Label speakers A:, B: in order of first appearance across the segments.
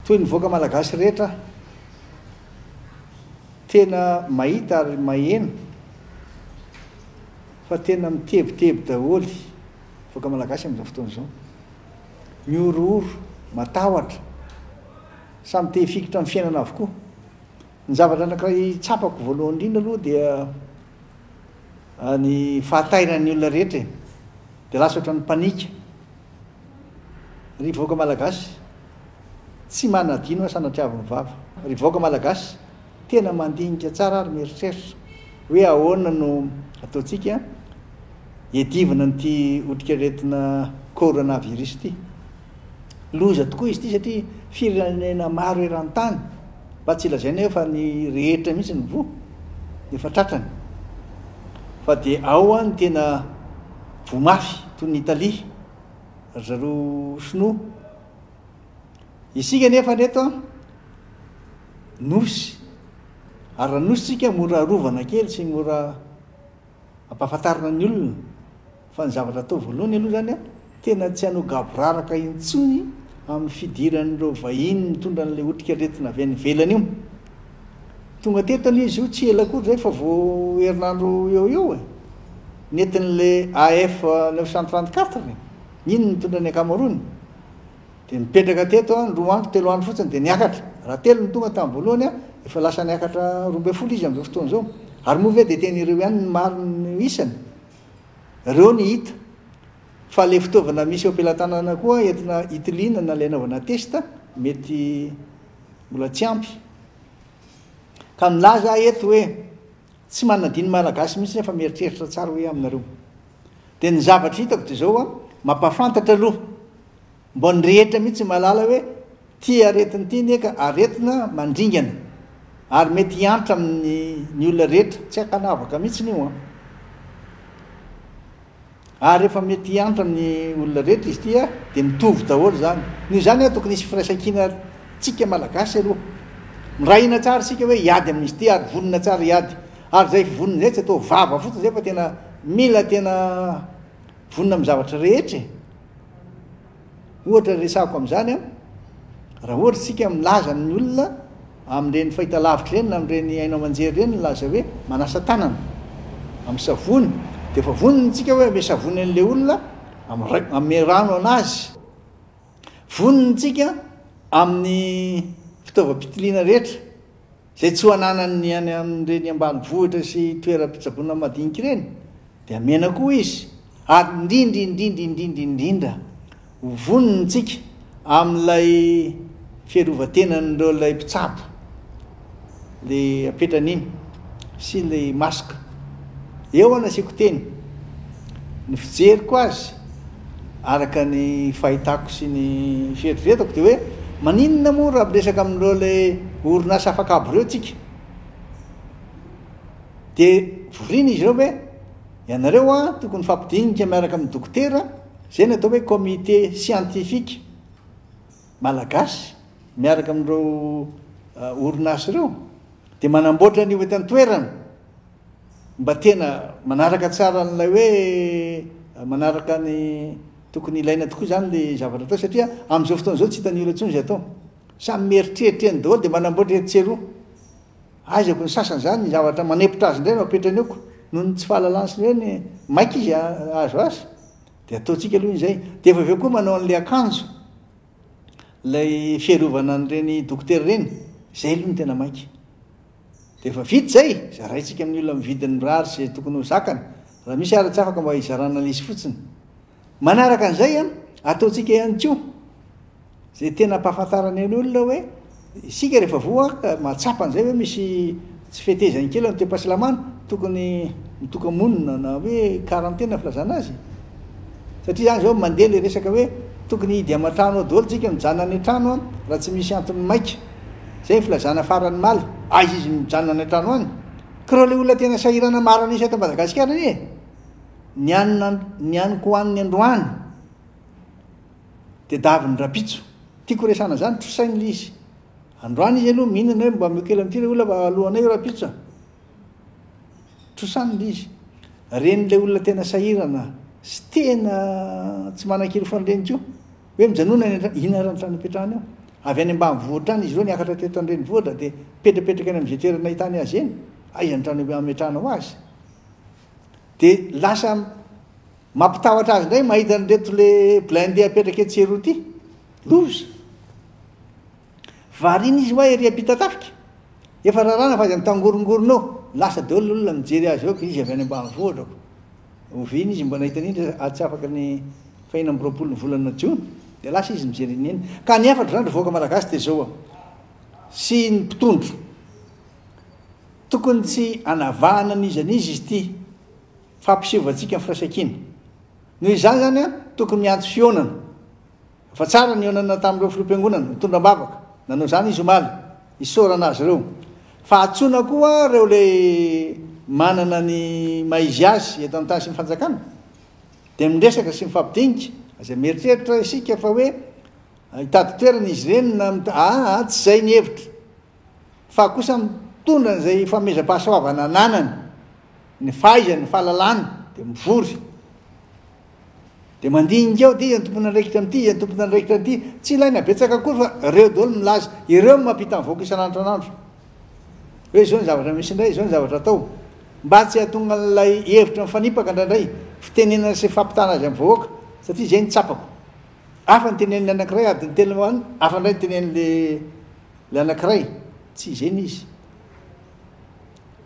A: toy ny voaka malagasy rehetra tena mahita ary mahena fa tena mitebiteby daholo voaka malagasy amin'izao fotoana izao, miorooro, matahotra, samy te hifikitra amin'ny fiainana avokoa. Ny zavatra anankiray tsapako voalohany indrindra aloha dia ny fahatairany olona rehetra dia lasa ohatran'ny panika. Ry voaka malagasy tsy manadino sanatria-viny vava. Ry voaka malagasy tena mandinika tsara ary mieritreritra hoe ahoana no ataontsika hiadivana n'ity otrikaretina coronavirus ity. Loza tokoa izy ity satria firenena maro eran-tany mba tsy lazaina hoe fa ny rehetra mihitsy ny vo efa tratrany, fa dia ao ny tena vomafy toy ny Italia, zareo sinoa. Isika nefa neto nosy, ary raha nosy tsika mora rovana kely sy mora ampahafantarina ny olona, fa ny zavatra atao voalohany aloha zany tena tsy hanogaboraraka intsony amin'ny fidiran'ireo vahiny mitondra n'ilay otrikaretina avy any ivelany io. Tonga tetany izy io tsy ela koa zay fa vao herinandro eo e, nentin'le AF 934 iny mitondra ny akamarony dia mipetraka teto ny 2 andro 3 andro fotsiny dia niakatra. Raha telo ny tonga tamin'ny voalohany efa lasa niakatra 12 izy amin'izao fotoana izao. Ary moa ve dia ten'ireo ihany ny maro ny isany, ireo ny hita fa le fitaovana misy eo am-pelantanana koa entina hitiliana na le anaovana testa mety mbola tsy ampy. Ka milaza eto hoe tsy manadiny malagasy mihitsy nefa mieritreritra tsara hoe aminareo. Dia ny zavatra hitako dia zao mampafantatra aloha mbo ny rehetra mihitsy malala hoe ty aretina ity neka aretina mandringana ary mety hiantra amin'ny olona rehetra, tsy hakanavaka mihitsy io ary efa mety hiantra amin'ny olona rehetra izy ity dia mitovy daholo zany. Noho izany tokony isy firaisan-kina tsika malagasy aloha, mirahina tsara sika hoe hiady amin'izy ity ary vonina tsara hiady, ary zay vonina zay tsy atao vava fotsiny zay fa tena mila tena vonina amin'ny zavatra rehetra. Ohatra resako amin'izany raha ohatra sika milaza ny olona amin'ireny fahitalavitra ireny na amin'ireny haino aman-jery ireny milaza hoe manasa tanana amin'ny savony, dia efa vonina tsika hoe ame savony an'ilay olona ame rano anazy, vonina tsika amin'ny fitaovam-pitiliana rehetra zay tsy ho ananany any amin'ireny ambanivohitra sy toeram-pitsaboana madinika ireny, dia amena koa izy. Ary indrindra vonina tsika amin'ilay fiarovatenan'ireo ilay mpitsabo le apetran'iny sy le masika. Eo anasiako teny ny fijeriko azy araka ny fahitako sy ny fieritreretako dia hoe maninona moa raha miresaka amin'ireo le orinasa afaka aby ireo tsika, dia vorina izy ireo hoe ianareo tokony fampidinika miaraka amin'ny dokotera, zay ny atao hoe comité scientifique malagasy miaraka amin'ireo orinasa ireo, dia manamboatra ny oetan'ny toerana mba tena manaraka tsara n'ilay hoe manaraka ny tokony ilaina tokoa zany le zavatra atao, satria amin'izao fotoana izao tsy hitany olona intsony zay atao, samy mieritreritreny daholo dia manamboatra eritseroa. Aizako ny sasany zany ny zavatra manepotra azy indray no apetrany eoko noho ny tsy fahalalany sy ny maika izy azo azy, dia ataontsika aloha izay. Dia efa aveo koa manao an'ilay akanjo lay fiarovana an'ireny dokotera ireny, zay aloha ny tena maika. Dia efa vita zay, zaraintsika amin'ny olona mividin'ny rary sy tokony ho zakany, raha misy ara tsy afaka mba hizarana an'izy fotsiny. Manaraka an'izay ataontsika ihany koa zay tena ampahafantarana ny olona hoe isika rehefa voa mahatsapa an'izay hoe misy tsy fetezany kely amin'ny toe-pahasalamana, tokony mitoka-monina na hoe karantena filazana azy. Satria zany zao mandeha le resaka hoe tokony hidy aman-trano daholo tsika mijanona any an-trano raha tsy misy antony maika, zay filazana farany maly. Izy mijanona any an-trano any, ka raha le olona tena sahirana maro anisy eto Madagasikara ny aniko hoan'ny androany dia davy ny rapitso. Tiako resana zany, trosainy le izy androany izy aloha mihinana hoe mba mekely amin'ity le olona alohanay io rapitso, trosany le izy. Reny le olona tena sahirana sy tena tsy manan-kilo fanireny koa hoe mijanona ihinarany trano ipetrahany eo, avy any ambanivohitra any izy ireo niakatra teto an-drenivohitra dia petrapetraka any amin'izay toerana ahitany azy eny aizany trano ametrahana ho azy dia lasa mampitahotra azy indray mahita an'ireto le blindé apetraka etsy eroa ty loza varina izy hoe ery ampita tafika efa rarana fa azy mitangorongorona eo lasa daholo olona mijery azy eo ka izy avy any ambanivohitra oviny izy mba nahita n'indry tsy afaka ny fahina amby roapolo ny volana jiona dia lasa izy mijery neny ka ny efatra zany revoaka malagasy dia zao sy ny mpitondro tokony tsy anavahana n'izy an'izy izy ty fampisehovatsika amin'ny firaisan-kina noho izany zany a tokony miantso fionana fa tsara ny onana tamin'ireo filoam-piangonana mitondra-bavaka nanao zany izy omaly isorana azy ireo fa atsona koa reo le manana ny maizy azy eto amin'ny tany sy mifanjakana dia miresaka sy mifampidinika azay mieritreritra isika fa hoe hitady toerana izy ireny na tsy zay ny hevitra fa kosa mitondra n'izay famezam-pahasoavana ananany ny fahaizany ny fahalalana dia mivory dia mandinika eo ty antompona andraikitra amity antompona andraikitra amity tsy ilaina betsaka kory fa reo daholo milaza ireo mampita mivoaka isan'andro anandro hoe zao ny zavatra misy indray zao ny zavatra atao mba tsy hatonga n'lay hevitra mifanipaka indraindray fitenenana sy fampitana azy amin'ny vahoaka satria zay ny tsapako afa ny tenen'ny anankiray ady ny tena afa indray ny tenen'le anankiray tsy zany izy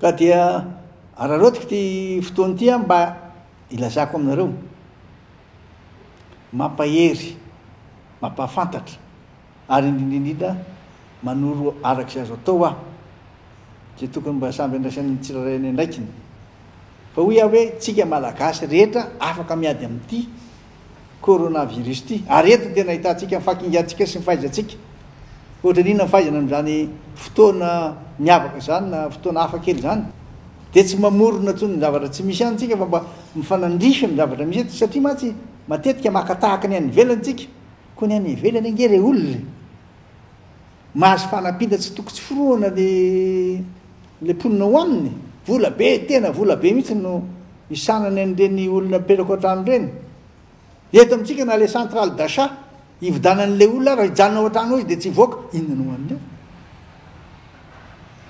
A: ka dia ararotika ty fotoany ty a mba ilazako aminareo mampahery mampahafantatra ary indrindrindrindra manoro arak'izay azo atao ah zay tokony mba samby andraisan'ny tsirairay andraikiny fa hoy ah hoe tsika malagasy rehetra afaka miady amin'ity coronavirus ty ary eto tena ahitantsika mifankingatsika sy mifahizatsika ohatra n'inona mifahaizana am'izany fotoana miavaka zany na fotoana hafa kely zany dia tsy mamorona tsony ny zavatra tsy misy anytsika fa mba mifanandrify amin'ny zavatra misy eto satria matsy matetika makatahaka ny any ivelantsika koa ny any ivelany angere olona mahazo fanampinda tsy toko tsy foroana le mponina ho aminy vola be tena vola be mihitsy no isanany an'ireny olona mipetraka oatrano ireny eto amintsika na le centrale d'achat ividanan'le olona raha hijanona ao an-trano izy dia tsy voaka inona no hoan'ireo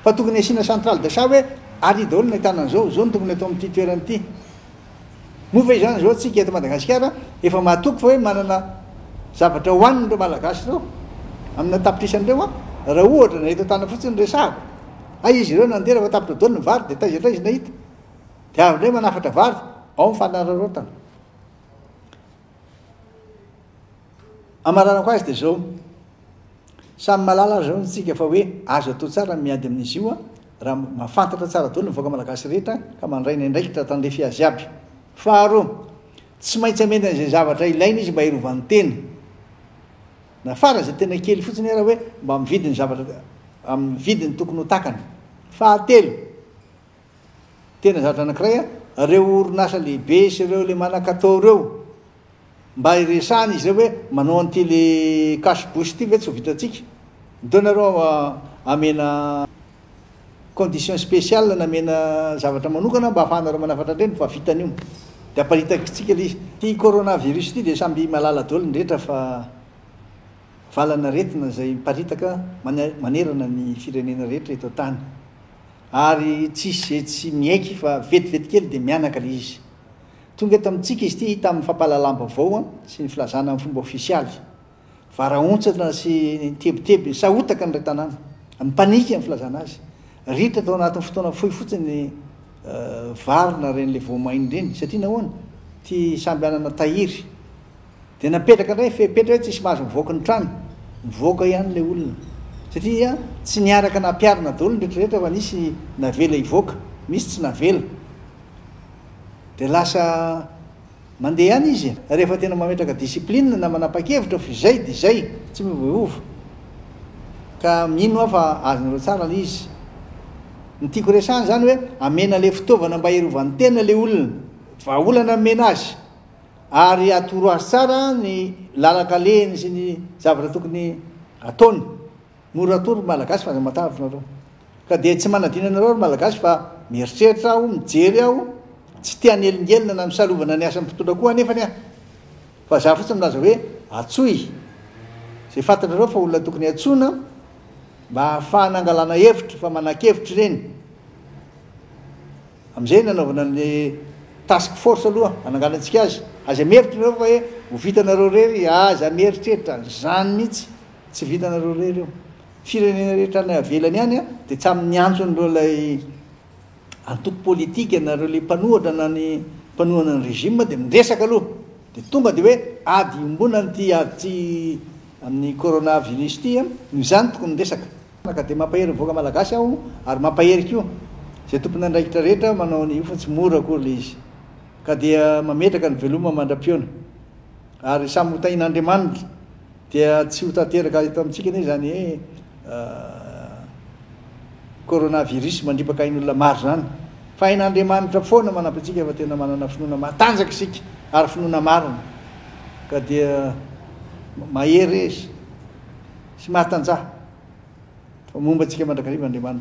A: fa tokony asiana centrale d'achat hoe ary daholo na hitana an'izao zao no tokony atao amin'ity toeranyity mofa izany zao tsika eto Madagasikara efa mahatoky fa hoe manana zavatra hoanin'ireo malagasy ireo amina tapitrisan'ireo a raha ohatra na eto tana fotsiny resahako izy ireo nandera fa tapitra daholo ny vary dia taizatra izy nahita dia avy indray manafatra vary ao mifanararotana amaranako azy dia zao samy malala zao tsika fa hoe azo atao tsara miady amin'izy io a raha mahafantatra tsara daholo ny voaka malagasy rehetra ka mandray ny andraikitra tandrefy azy aby faharoa tsy maintsy amena an'izay zavatra ilaina izy mba hirovan'ny tena na fara zay tena kely fotsiny raha hoe mba mividiny zavatra amin'ny vidiny tokony ho takany fahatelo tena zavatra anankiray a reo orinasa lehibe sy ireo le manan-katao reo mba iresahany izy reo hoe manao an'ity le cache-bouche ty ve tsy ho vitatsika ntaonareo amena condition spéciale namena zavatra manokana mba ahafahanareo manafatra andreny fa vitan'io dia aparitakitsika le izy ty coronavirus ty dia samby malala daholo ny rehetra fa valana retina zay miparitaka manerana ny firenena rehetra eto tany ary tsisy zay tsy miaiky fa vetivety kely dia mianaka le izy tonga eto amintsika izy ty tamin'ny fampahalalam-baovao sy ny filazana amin'ny fomba ofisialy varaontsana sy tebiteby sahotaka ny ray tanàna mipanika amin'ny filazana azy ritra tao anatin'ny fotoana fohy fotsiny varina ren'le voamainy reny satria nahoana ty samby anana tahiry dia napetraka indray fepetra hoe tsisy mahazo mivoaka ny trano mivoaka ihany le olona satria tsy niaraka nampiarina daholo ny rehetrarehetra fa nisy navela hivoaka misy tsy navela dia lasa mandeha ihany izy rehefa tena mametraka discipline na manapa-kevitra fa izay dia izay tsy mivoeova ka mino aho fa azonareo tsara le izy ny tiako resahany zany hoe amena le fitaovana mba hirovan'ny tena le olona fa olana amena azy ary atoro azy tsara ny lalakaleny sy ny zavatra tokony ataony mora atoro malagasy fa aza matavitra nareo ka dia tsy manadina anareo malagasy fa mieritreritra aho mijery aho tsy tian'elingelina na misalovana ny asa mpitondra koa anefany ah fa za fotsiny milaza hoe atsoy zay fantatrareo fa olona tokony atsona mba ahafahana angalana hevitra fa manan-kevitra reny am'izay nanaovana ny task force aloha ananganantsika azy mihevitra nareo fa hoe ho vitanareo rery aza mieritreritra zany mihitsy tsy vitanareo rery io firenena rehetra ny avelany any a de tsy amin'ny antson'reo lay antoko politika nareo le mpanohatra na ny mpanohana ny régime de miresaka aloha de tonga de hoe ady ombona nyty ady ty amin'ny coronavirus ty a no zany tokony resaka ka de mampahery voaka malagasy aho ary mampahery kio zay tompony andraikitra rehetra manao ny io fa tsy mora akory le izy ka dia mametraka ny veloma mandram-piona ary samy hotain'Andriamanitra dia tsy ho tanteraka eto amintsika anie zany hoe coronavirus mandripaka ain'olona maro zany fa hain'Andriamanitra foana manampy antsika fa tena manana finoana matanjaka isika ary finoana marina ka dia mahery izy sy mahatanjaha fa momba antsika mandrakariva Andriamanitra